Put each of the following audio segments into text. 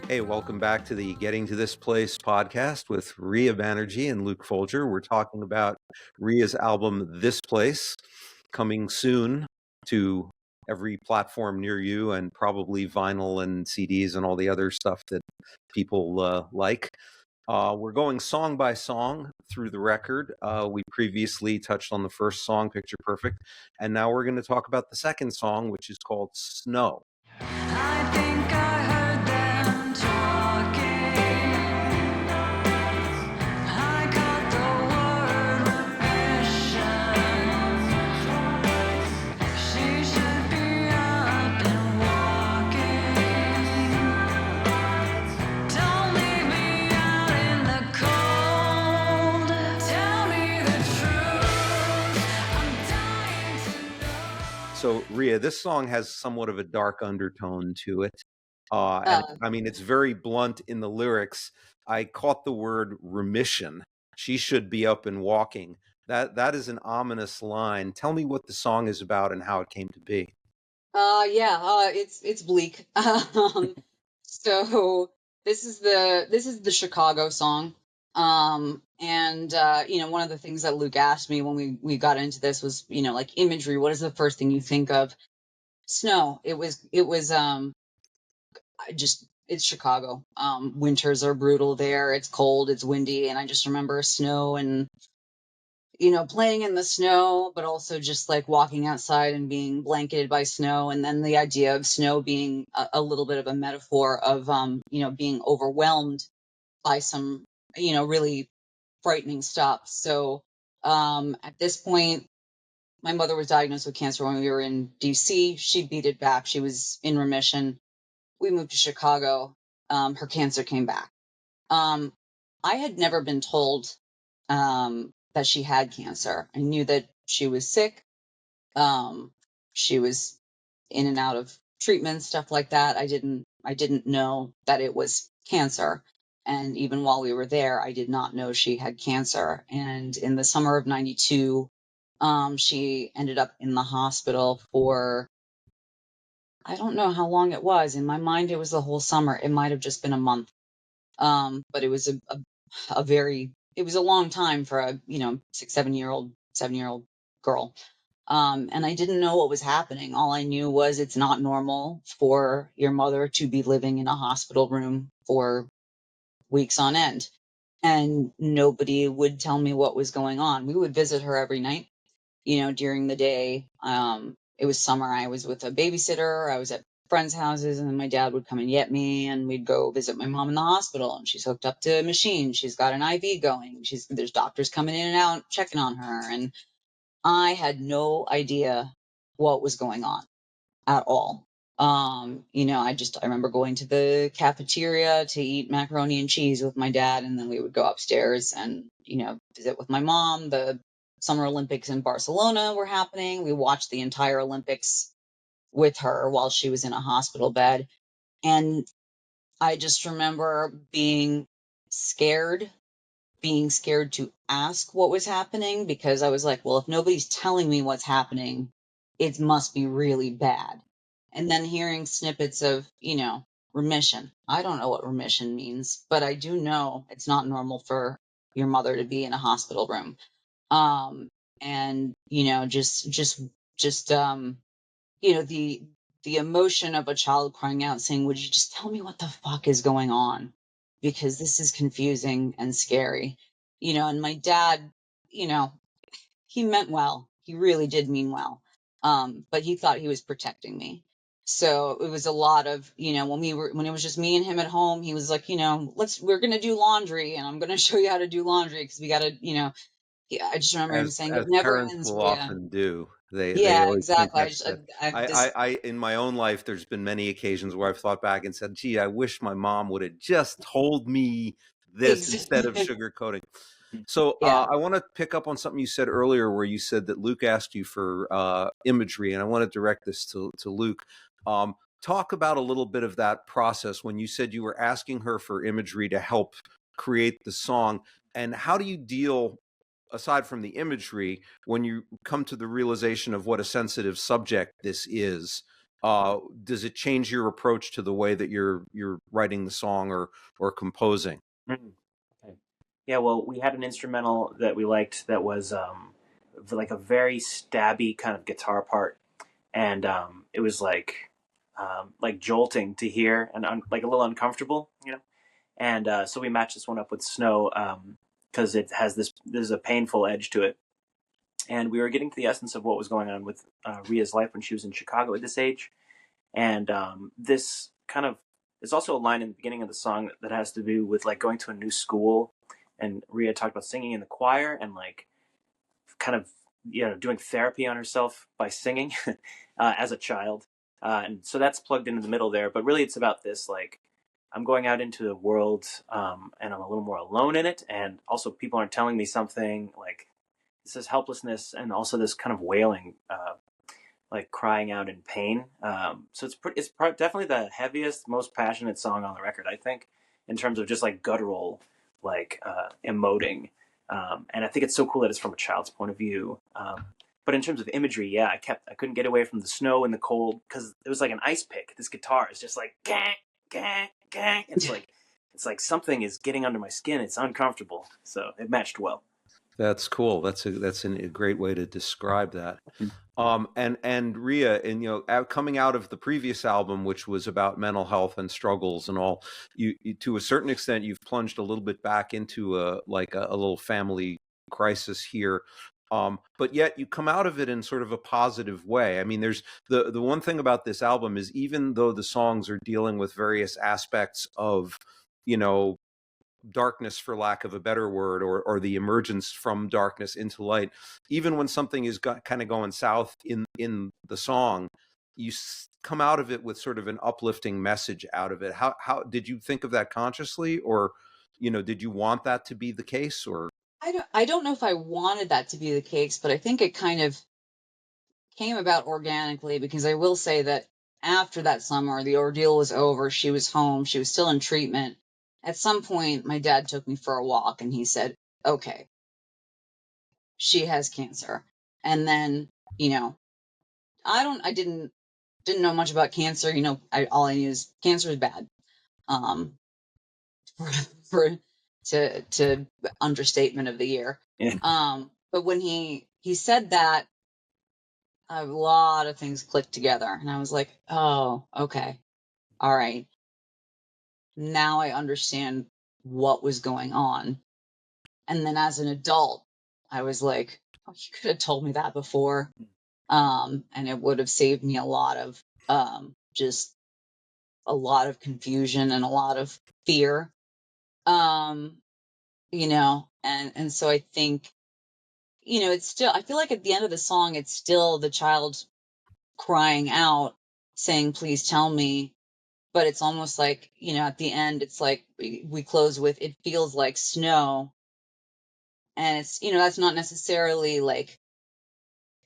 Hey, welcome back to the Getting to This Place podcast with Reeya Banerjee and Luke Folger. We're talking about Reeya's album, This Place, coming soon to every platform near you and probably vinyl and CDs and all the other stuff that people like. We're going song by song through the record. We previously touched on the first song, Picture Perfect, and now we're going to talk about the second song, which is called Snow. I think I heard them talking. I caught the word remission. She should be up and walking. Don't leave me out in the cold. Tell me the truth. I'm dying to know. So, Reeya, this song has somewhat of a dark undertone to it. I mean, it's very blunt in the lyrics. I caught the word remission. She should be up and walking. That is an ominous line. Tell me what the song is about and how it came to be. It's bleak. So this is the Chicago song. One of the things that Luke asked me when we got into this was, like imagery. What is the first thing you think of? Snow. It's Chicago. Winters are brutal there. It's cold, it's windy, and I just remember snow and playing in the snow, but also just like walking outside and being blanketed by snow. And then the idea of snow being a little bit of a metaphor of, being overwhelmed by some, really frightening stuff. So at this point, my mother was diagnosed with cancer when we were in DC. She beat it back. She was in remission. We moved to Chicago. Her cancer came back. I had never been told that she had cancer. I knew that she was sick. She was in and out of treatment, stuff like that. I didn't know that it was cancer. And even while we were there, I did not know she had cancer. And in the summer of 92, she ended up in the hospital for, I don't know how long it was. In my mind, it was the whole summer. It might have just been a month. But it was it was a long time for a, 7-year-old girl. And I didn't know what was happening. All I knew was it's not normal for your mother to be living in a hospital room for weeks on end. And nobody would tell me what was going on. We would visit her every night, during the day. It was summer. I was with a babysitter. I was at friends' houses, and then my dad would come and get me, and we'd go visit my mom in the hospital. And she's hooked up to a machine. She's got an IV going. There's doctors coming in and out checking on her, and I had no idea what was going on at all. I remember going to the cafeteria to eat macaroni and cheese with my dad, and then we would go upstairs and, visit with my mom. The Summer Olympics in Barcelona were happening. We watched the entire Olympics with her while she was in a hospital bed. And I just remember scared, being scared to ask what was happening, because I was like, well, if nobody's telling me what's happening, it must be really bad. And then hearing snippets of, remission. I don't know what remission means, but I do know it's not normal for your mother to be in a hospital room. And, the emotion of a child crying out saying, would you just tell me what the fuck is going on? Because this is confusing and scary. And my dad, he meant well. He really did mean well. But he thought he was protecting me. So it was a lot of, when it was just me and him at home, he was like, we're going to do laundry, and I'm going to show you how to do laundry, because we got to, I just remember him saying, As it never parents ends. will Yeah. often do. They Yeah, always think exactly. I in my own life, there's been many occasions where I've thought back and said, gee, I wish my mom would have just told me this instead of sugarcoating. So Yeah. I want to pick up on something you said earlier, where you said that Luke asked you for imagery, and I want to direct this to Luke. Talk about a little bit of that process when you said you were asking her for imagery to help create the song, and how do you deal, aside from the imagery, when you come to the realization of what a sensitive subject this is? does it change your approach to the way that you're writing the song or composing? Mhm. Okay. Yeah, well, we had an instrumental that we liked that was like a very stabby kind of guitar part, and it was like jolting to hear and like a little uncomfortable, you know. And so we matched this one up with Snow because it has there's a painful edge to it, and we were getting to the essence of what was going on with Reeya's life when she was in Chicago at this age, and this kind of there's also a line in the beginning of the song that has to do with like going to a new school, and Reeya talked about singing in the choir and like kind of doing therapy on herself by singing as a child, and so that's plugged into the middle there. But really, it's about this like I'm going out into the world, and I'm a little more alone in it, and also people aren't telling me something like this is helplessness and also this kind of wailing. Like crying out in pain. So it's definitely the heaviest, most passionate song on the record, I think, in terms of just like guttural, like emoting. And I think it's so cool that it's from a child's point of view. But in terms of imagery, yeah, I couldn't get away from the snow and the cold because it was like an ice pick. This guitar is just like gang, gang, gang. It's like something is getting under my skin. It's uncomfortable. So it matched well. That's cool. That's a great way to describe that. And Reeya, and coming out of the previous album, which was about mental health and struggles and all, you to a certain extent you've plunged a little bit back into a little family crisis here. But yet you come out of it in sort of a positive way. I mean, there's the one thing about this album is even though the songs are dealing with various aspects of, darkness, for lack of a better word, or the emergence from darkness into light, even when something is kind of going south in the song, you come out of it with sort of an uplifting message out of it. How did you think of that consciously, or did you want that to be the case? Or I don't know if I wanted that to be the case, but I think it kind of came about organically, because I will say that after that summer, the ordeal was over. She was home. She was still in treatment. At some point, my dad took me for a walk and he said, okay, she has cancer. And then, I didn't know much about cancer. All I knew is cancer is bad. For to understatement of the year. Yeah. But when he said that, a lot of things clicked together, and I was like, oh, okay, all right. Now I understand what was going on. And then as an adult, I was like, oh, you could have told me that before. And it would have saved me a lot of just a lot of confusion and a lot of fear. And so I think, it's still, I feel like at the end of the song, it's still the child crying out, saying, please tell me. But it's almost like, at the end, it's like we close with, it feels like snow. And it's, that's not necessarily like,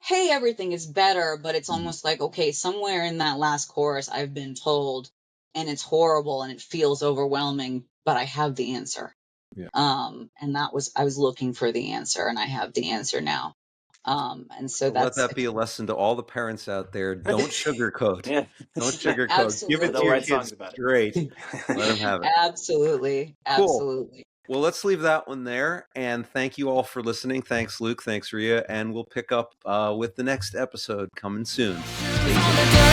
hey, everything is better, but it's almost like, okay, somewhere in that last chorus, I've been told, and it's horrible and it feels overwhelming, but I have the answer. Yeah. And I was looking for the answer, and I have the answer now. And so let that be a lesson to all the parents out there. Don't sugarcoat. Yeah. Don't sugarcoat. Absolutely. Give it to your kids straight. Let them have it. Absolutely. Cool. Absolutely. Well, let's leave that one there. And thank you all for listening. Thanks, Luke. Thanks, Reeya. And we'll pick up with the next episode coming soon. Stay tuned.